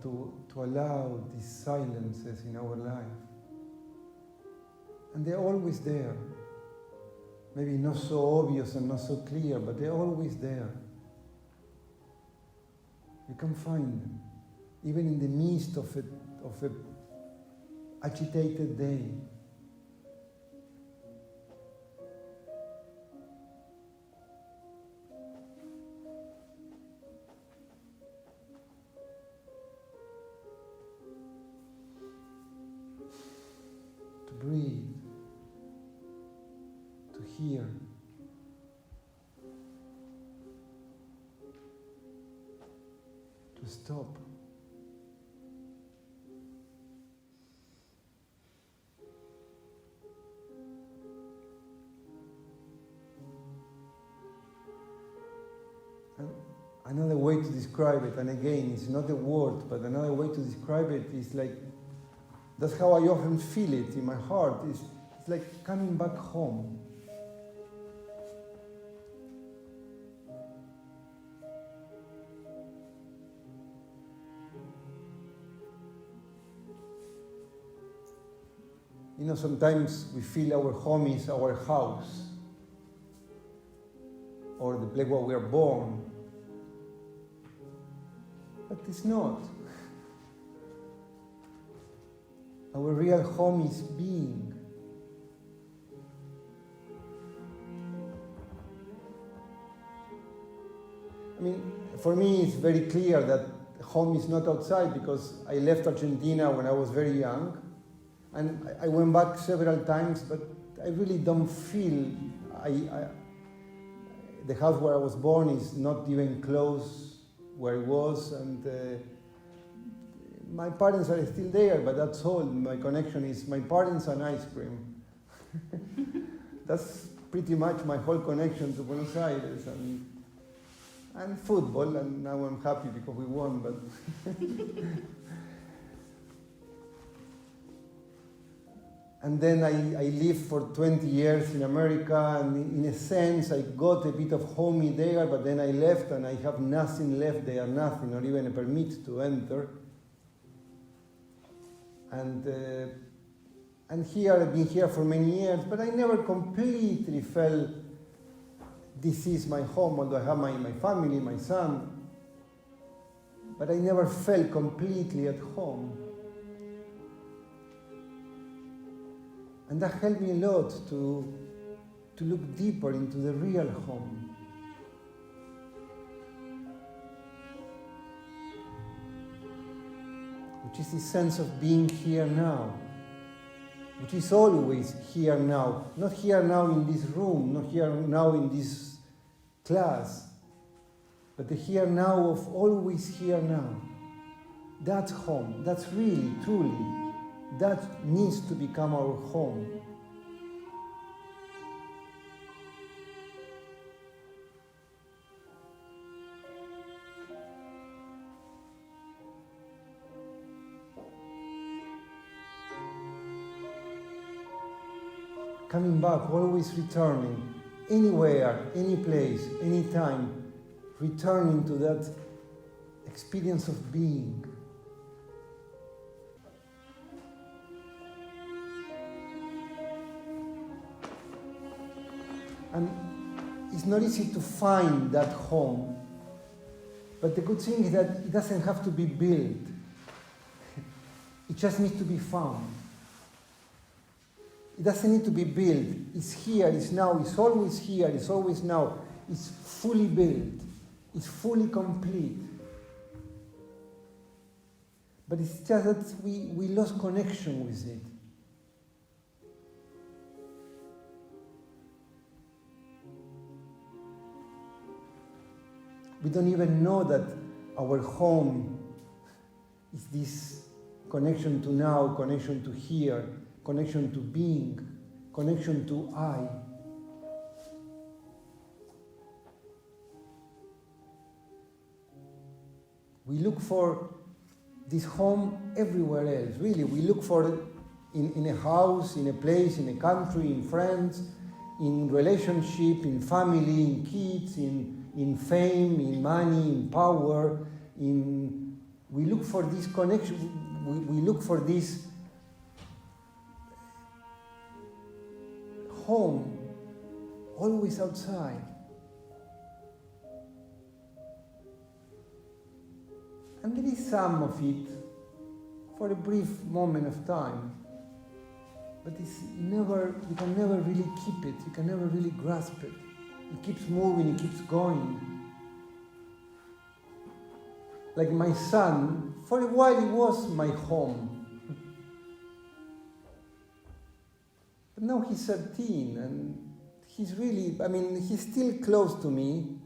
to allow these silences in our life. And they're always there. Maybe not so obvious and not so clear, but they're always there. You can find them, even in the midst of a agitated day. To breathe, to hear. To stop. And another way to describe it, and again, it's not a word, but another way to describe it is like, that's how I often feel it in my heart. It's like coming back home. You know, sometimes we feel our home is our house, or the place where we are born. But it's not. Our real home is being. I mean, for me it's very clear that home is not outside, because I left Argentina when I was very young. And I went back several times, but I really don't feel, the house where I was born is not even close where it was, and my parents are still there, but that's all. My connection is my parents and ice cream. That's pretty much my whole connection to Buenos Aires, and football, and now I'm happy because we won, but and then I lived for 20 years in America, and in a sense I got a bit of homey there, but then I left and I have nothing left there, nothing, not even a permit to enter. And here, I've been here for many years, but I never completely felt this is my home, although I have my family, my son, but I never felt completely at home. And that helped me a lot to look deeper into the real home. Which is the sense of being here now. Which is always here now. Not here now in this room, not here now in this class, but the here now of always here now. That's home. That's really, truly, that needs to become our home. Coming back, always returning, anywhere, any place, any time, returning to that experience of being. And it's not easy to find that home, but the good thing is that it doesn't have to be built. It just needs to be found. It doesn't need to be built. It's here, it's now, it's always here, it's always now. It's fully built. It's fully complete. But it's just that we lost connection with it. We don't even know that our home is this connection to now, connection to here, connection to being, connection to I. We look for this home everywhere else, really. We look for it in a house, in a place, in a country, in friends, in relationship, in family, in kids, in fame, in money, in power, in we look for this connection, we look for this home always outside. And there is some of it for a brief moment of time, but it's never, you can never really keep it, you can never really grasp it. It keeps moving, it keeps going. Like my son, for a while he was my home. But now he's 13 and he's really, he's still close to me,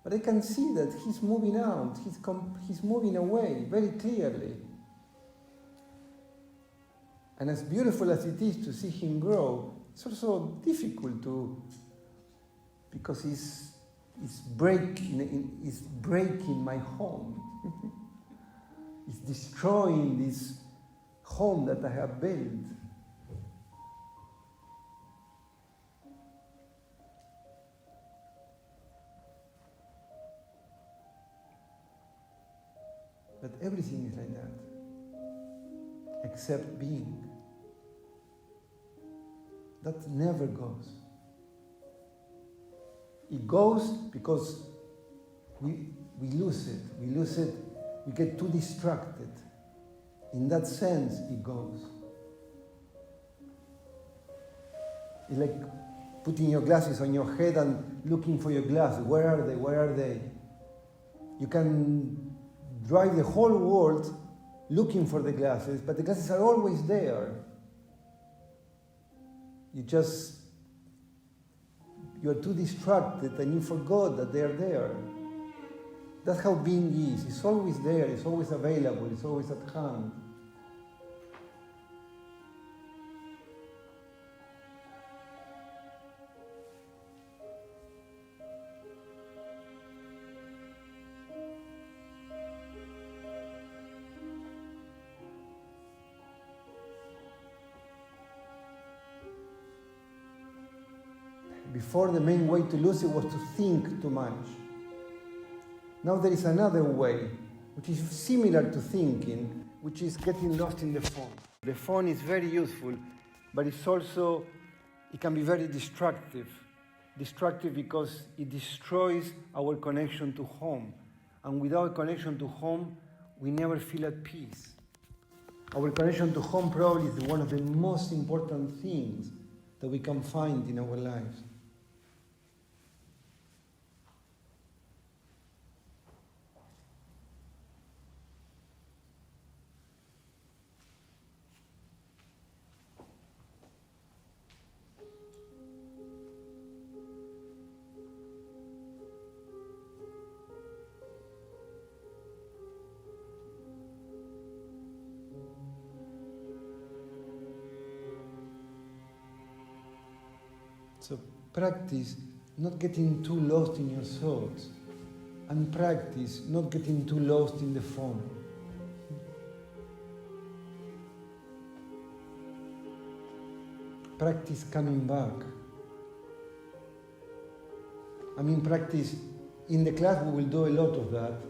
but I can see that he's moving out, he's moving away very clearly. And as beautiful as it is to see him grow, it's also difficult because he's breaking my home. He's destroying this home that I have built. But everything is like that, except being. That never goes. It goes because we lose it. We lose it. We get too distracted. In that sense, it goes. It's like putting your glasses on your head and looking for your glasses. Where are they? Where are they? You can drive the whole world looking for the glasses, but the glasses are always there. You're too distracted and you forgot that they're there. That's how being is. It's always there, it's always available, it's always at hand. Before, the main way to lose it was to think too much. Now there is another way, which is similar to thinking, which is getting lost in the phone. The phone is very useful, but it can be very destructive. Destructive because it destroys our connection to home. And without connection to home, we never feel at peace. Our connection to home probably is one of the most important things that we can find in our lives. So practice not getting too lost in your thoughts, and practice not getting too lost in the phone. Practice coming back. Practice in the class, we will do a lot of that,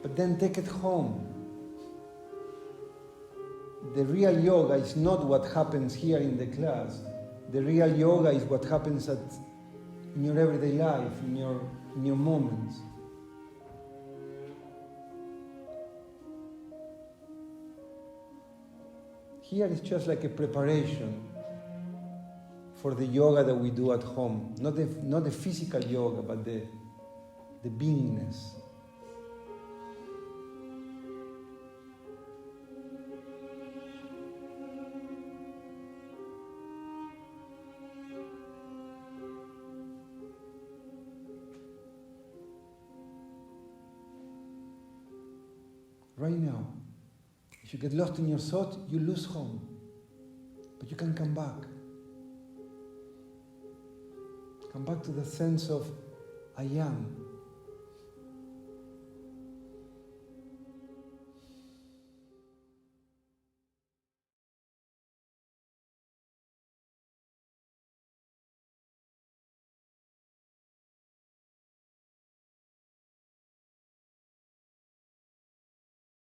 but then take it home. The real yoga is not what happens here in the class. The real yoga is what happens in your everyday life, in your moments. Here is just like a preparation for the yoga that we do at home. Not the physical yoga, but the beingness. Right now, if you get lost in your thought, you lose home. But you can come back. Come back to the sense of I am.